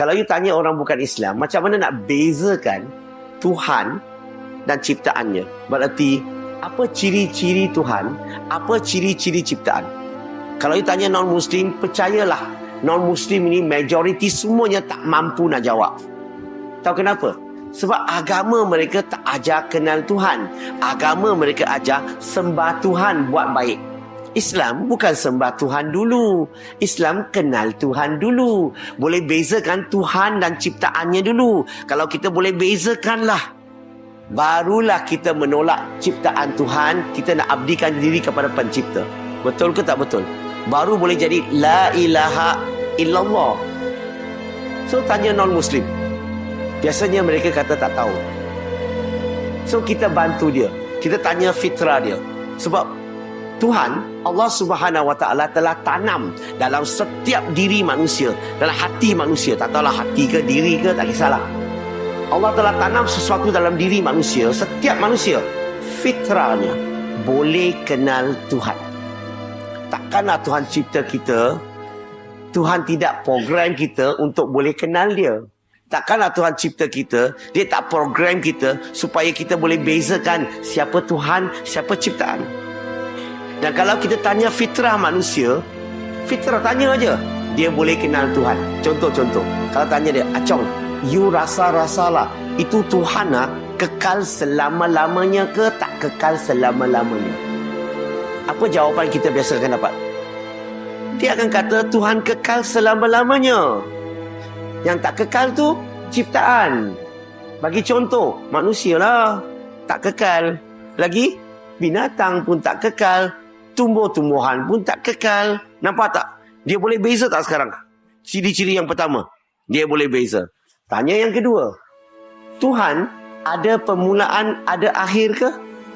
Kalau you tanya orang bukan Islam, macam mana nak bezakan Tuhan dan ciptaannya? Berarti, apa ciri-ciri Tuhan? Apa ciri-ciri ciptaan? Kalau you tanya non-Muslim, percayalah, non-Muslim ini majoriti semuanya tak mampu nak jawab. Tahu kenapa? Sebab agama mereka tak ajar kenal Tuhan. Agama mereka ajar sembah Tuhan buat baik. Islam bukan sembah Tuhan dulu. Islam kenal Tuhan dulu. Boleh bezakan Tuhan dan ciptaannya dulu. Kalau kita boleh bezakanlah, barulah kita menolak ciptaan Tuhan. Kita nak abdikan diri kepada pencipta. Betul ke tak betul? Baru boleh jadi la ilaha illallah. So tanya non-Muslim, biasanya mereka kata tak tahu. So kita bantu dia, kita tanya fitrah dia. Sebab Tuhan, Allah Subhanahu Wa Taala telah tanam dalam setiap diri manusia, dalam hati manusia. Tak tahulah hati ke diri ke, tak kisahlah. Allah telah tanam sesuatu dalam diri manusia. Setiap manusia, fitrahnya boleh kenal Tuhan. Takkanlah Tuhan cipta kita, Tuhan tidak program kita untuk boleh kenal dia. Takkanlah Tuhan cipta kita, dia tak program kita supaya kita boleh bezakan siapa Tuhan, siapa ciptaan. Dan kalau kita tanya fitrah manusia, fitrah tanya aja, dia boleh kenal Tuhan. Contoh-contoh, kalau tanya dia, Acong, you rasa-rasalah, itu Tuhan kekal selama-lamanya ke tak kekal selama-lamanya? Apa jawapan kita biasa akan dapat? Dia akan kata Tuhan kekal selama-lamanya. Yang tak kekal tu ciptaan. Bagi contoh, manusia lah tak kekal. Lagi, binatang pun tak kekal. Tumbuh-tumbuhan pun tak kekal. Nampak tak? Dia boleh beza tak sekarang? Ciri-ciri yang pertama, dia boleh beza. Tanya yang kedua, Tuhan ada permulaan, ada akhir ke?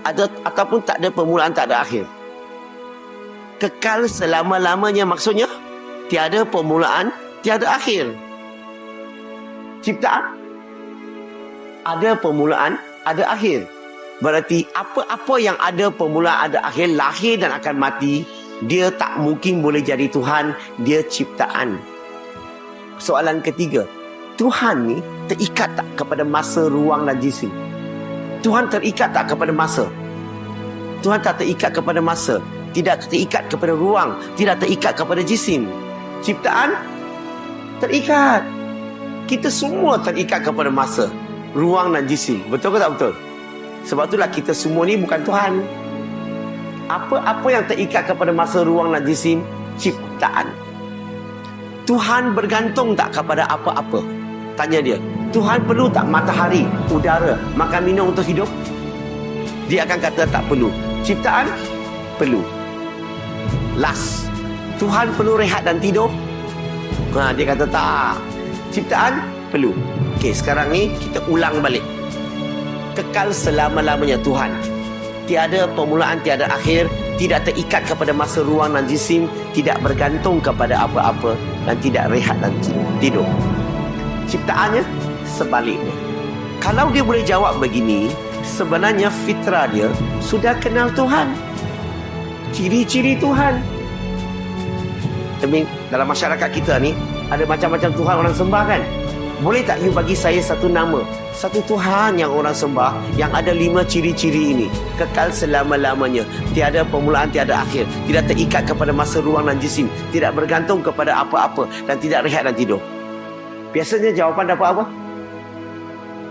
Ataupun tak ada permulaan, tak ada akhir? Kekal selama-lamanya maksudnya tiada permulaan, tiada akhir. Ciptaan ada permulaan, ada akhir. Berarti apa-apa yang ada permulaan, ada akhir, lahir dan akan mati, dia tak mungkin boleh jadi Tuhan, dia ciptaan. Soalan ketiga, Tuhan ni terikat tak kepada masa, ruang dan jisim? Tuhan terikat tak kepada masa? Tuhan tak terikat kepada masa, tidak terikat kepada ruang, tidak terikat kepada jisim. Ciptaan terikat. Kita semua terikat kepada masa, ruang dan jisim. Betul ke tak betul? Sebab itulah kita semua ni bukan Tuhan. Apa yang terikat kepada masa, ruang dan jisim? Ciptaan. Tuhan bergantung tak kepada apa-apa? Tanya dia, Tuhan perlu tak matahari, udara, makan minum untuk hidup? Dia akan kata tak perlu. Ciptaan? Perlu. Last, Tuhan perlu rehat dan tidur? Dia kata tak. Ciptaan? Perlu. Okey, sekarang ni kita ulang balik. Kekal selama-lamanya Tuhan. Tiada permulaan, tiada akhir, tidak terikat kepada masa, ruang dan jisim, tidak bergantung kepada apa-apa dan tidak rehat dan tidur. Ciptaannya sebaliknya. Kalau dia boleh jawab begini, sebenarnya fitrah dia sudah kenal Tuhan. Ciri-ciri Tuhan. Tapi dalam masyarakat kita ni ada macam-macam Tuhan orang sembah kan? Boleh tak you bagi saya satu nama, satu Tuhan yang orang sembah, yang ada 5 ciri-ciri ini? Kekal selama-lamanya, tiada permulaan, tiada akhir, tidak terikat kepada masa, ruang dan jisim, tidak bergantung kepada apa-apa dan tidak rehat dan tidur. Biasanya jawapan dapat apa?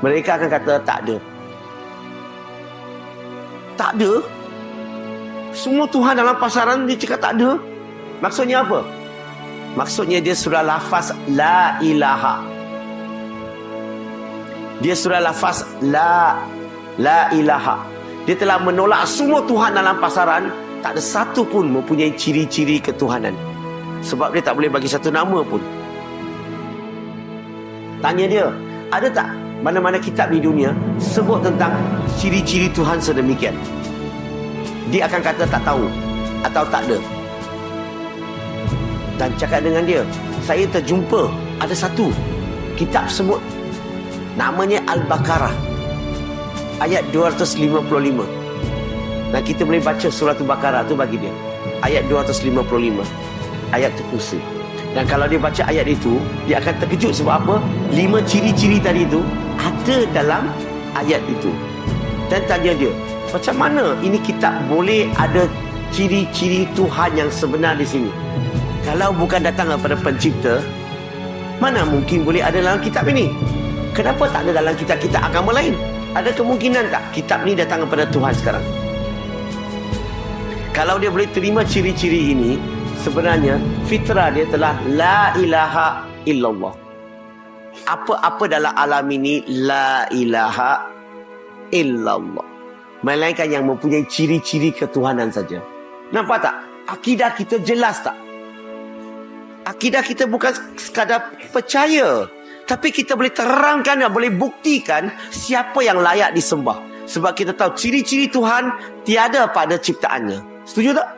Mereka akan kata tak ada. Tak ada? Semua Tuhan dalam pasaran dia cakap tak ada. Maksudnya apa? Maksudnya dia surah lafaz la ilaha. Dia surah lafaz la ilaha. Dia telah menolak semua Tuhan dalam pasaran. Tak ada satu pun mempunyai ciri-ciri ketuhanan. Sebab dia tak boleh bagi satu nama pun. Tanya dia, ada tak mana-mana kitab di dunia sebut tentang ciri-ciri Tuhan sedemikian? Dia akan kata tak tahu atau tak ada. Dan cakap dengan dia, saya terjumpa ada satu kitab sebut, namanya Al-Baqarah, ayat 255. Dan kita boleh baca surah Al-Baqarah tu bagi dia. Ayat 255, ayat tu kursi. Dan kalau dia baca ayat itu, dia akan terkejut sebab apa? 5 ciri-ciri tadi itu ada dalam ayat itu. Dan tanya dia, macam mana ini kitab boleh ada ciri-ciri Tuhan yang sebenar di sini? Kalau bukan datang daripada pencipta, mana mungkin boleh ada dalam kitab ini? Kenapa tak ada dalam kitab-kitab agama lain? Ada kemungkinan tak kitab ni datang daripada Tuhan sekarang? Kalau dia boleh terima ciri-ciri ini, sebenarnya fitrah dia telah la ilaha illallah. Apa-apa dalam alam ini la ilaha illallah, melainkan yang mempunyai ciri-ciri ketuhanan saja. Nampak tak? Akidah kita jelas tak? Akidah kita bukan sekadar percaya, tapi kita boleh terangkan dan boleh buktikan siapa yang layak disembah. Sebab kita tahu ciri-ciri Tuhan tiada pada ciptaannya. Setuju tak?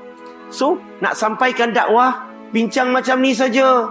So, nak sampaikan dakwah, bincang macam ni saja.